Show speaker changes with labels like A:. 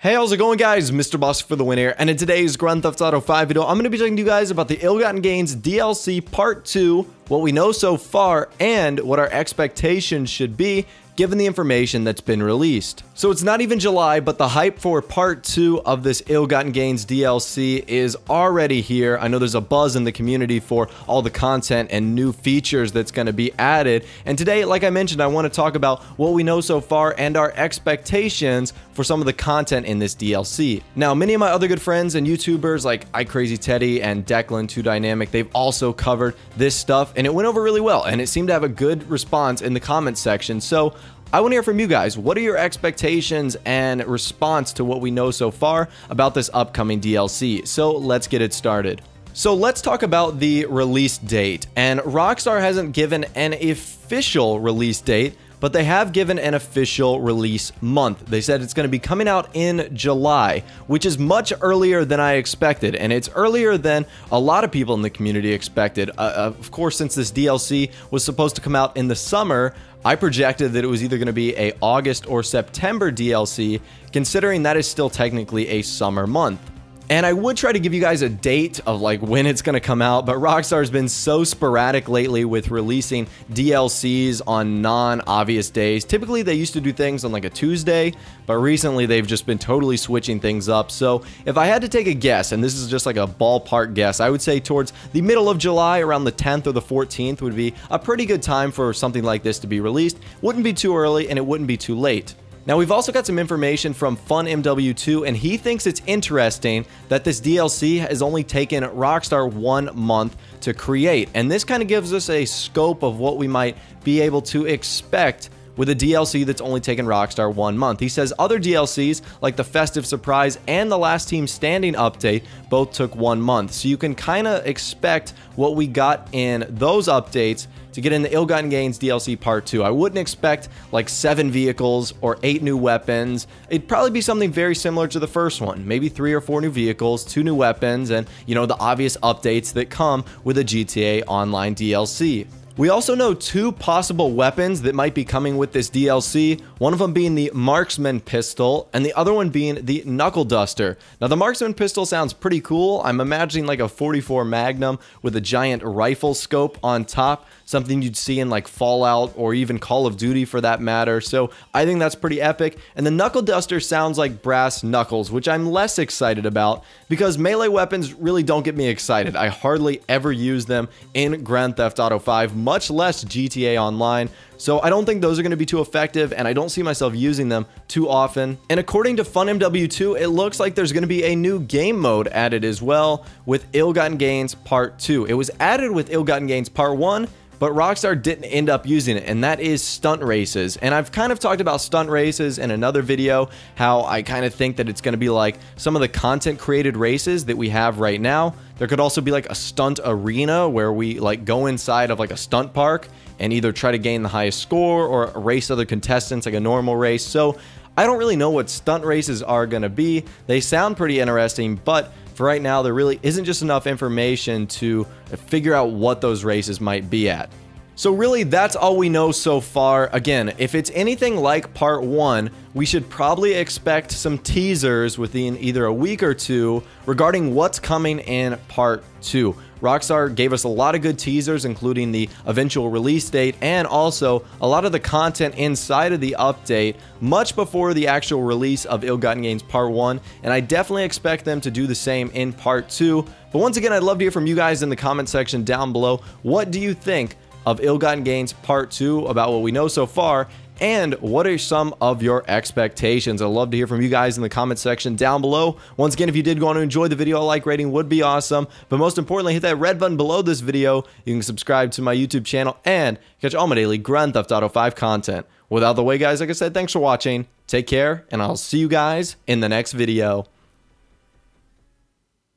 A: Hey, how's it going, guys? Mr. Boss for the win here, and in today's Grand Theft Auto 5 video, I'm going to be talking to you guys about the Ill-Gotten Gains DLC Part 2, what we know so far, and what our expectations should be given the information that's been released. So it's not even July, but the hype for Part 2 of this Ill-Gotten Gains DLC is already here. I know there's a buzz in the community for all the content and new features that's going to be added. And today, like I mentioned, I want to talk about what we know so far and our expectations for some of the content in this DLC. Now, many of my other good friends and YouTubers like iCrazyTeddy and Declan2Dynamic, they've also covered this stuff, and it went over really well, and it seemed to have a good response in the comment section. So I want to hear from you guys. What are your expectations and response to what we know so far about this upcoming DLC? So let's get it started. So let's talk about the release date. And Rockstar hasn't given an official release date, but they have given an official release month. They said it's going to be coming out in July, which is much earlier than I expected, and it's earlier than a lot of people in the community expected. Of course, since this DLC was supposed to come out in the summer, I projected that it was either going to be a August or September DLC, considering that is still technically a summer month. And I would try to give you guys a date of like when it's going to come out, but Rockstar's been so sporadic lately with releasing DLCs on non-obvious days. Typically, they used to do things on like a Tuesday, but recently they've just been totally switching things up. So if I had to take a guess, and this is just like a ballpark guess, I would say towards the middle of July, around the 10th or the 14th would be a pretty good time for something like this to be released. Wouldn't be too early and it wouldn't be too late. Now, we've also got some information from FunMW2, and he thinks it's interesting that this DLC has only taken Rockstar 1 month to create. And this kind of gives us a scope of what we might be able to expect with a DLC that's only taken Rockstar 1 month. He says other DLCs, like the Festive Surprise and the Last Team Standing update, both took 1 month. So you can kind of expect what we got in those updates to get in the Ill-Gotten Gains DLC Part 2. I wouldn't expect like 7 vehicles or 8 new weapons. It'd probably be something very similar to the first one. Maybe 3 or 4 new vehicles, 2 new weapons, and, you know, the obvious updates that come with a GTA Online DLC. We also know 2 possible weapons that might be coming with this DLC, one of them being the Marksman Pistol, and the other one being the Knuckle Duster. Now, the Marksman Pistol sounds pretty cool. I'm imagining like a 44 Magnum with a giant rifle scope on top, something you'd see in like Fallout or even Call of Duty for that matter. So I think that's pretty epic. And the Knuckle Duster sounds like brass knuckles, which I'm less excited about because melee weapons really don't get me excited. I hardly ever use them in Grand Theft Auto 5, much less GTA Online. So I don't think those are going to be too effective, and I don't see myself using them too often. And according to FunMW2, it looks like there's going to be a new game mode added as well with Ill-Gotten Gains Part 2. It was added with Ill-Gotten Gains Part 1, but Rockstar didn't end up using it, and that is stunt races. And I've kind of talked about stunt races in another video, how I kind of think that it's going to be like some of the content created races that we have right now. There could also be like a stunt arena where we like go inside of like a stunt park and either try to gain the highest score or race other contestants like a normal race. So I don't really know what stunt races are going to be. They sound pretty interesting, but for right now, there really isn't just enough information to figure out what those races might be at. So really, that's all we know so far. Again, if it's anything like Part 1, we should probably expect some teasers within either a week or 2 regarding what's coming in Part 2. Rockstar gave us a lot of good teasers, including the eventual release date and also a lot of the content inside of the update much before the actual release of Ill-Gotten Gains Part 1, and I definitely expect them to do the same in Part 2. But once again, I'd love to hear from you guys in the comment section down below. What do you think of Ill-Gotten Gains Part 2 about what we know so far? And what are some of your expectations? I'd love to hear from you guys in the comment section down below. Once again, if you did want to enjoy the video, a like rating would be awesome. But most importantly, hit that red button below this video. You can subscribe to my YouTube channel and catch all my daily Grand Theft Auto 5 content. Without the way, guys, like I said, thanks for watching. Take care, and I'll see you guys in the next video.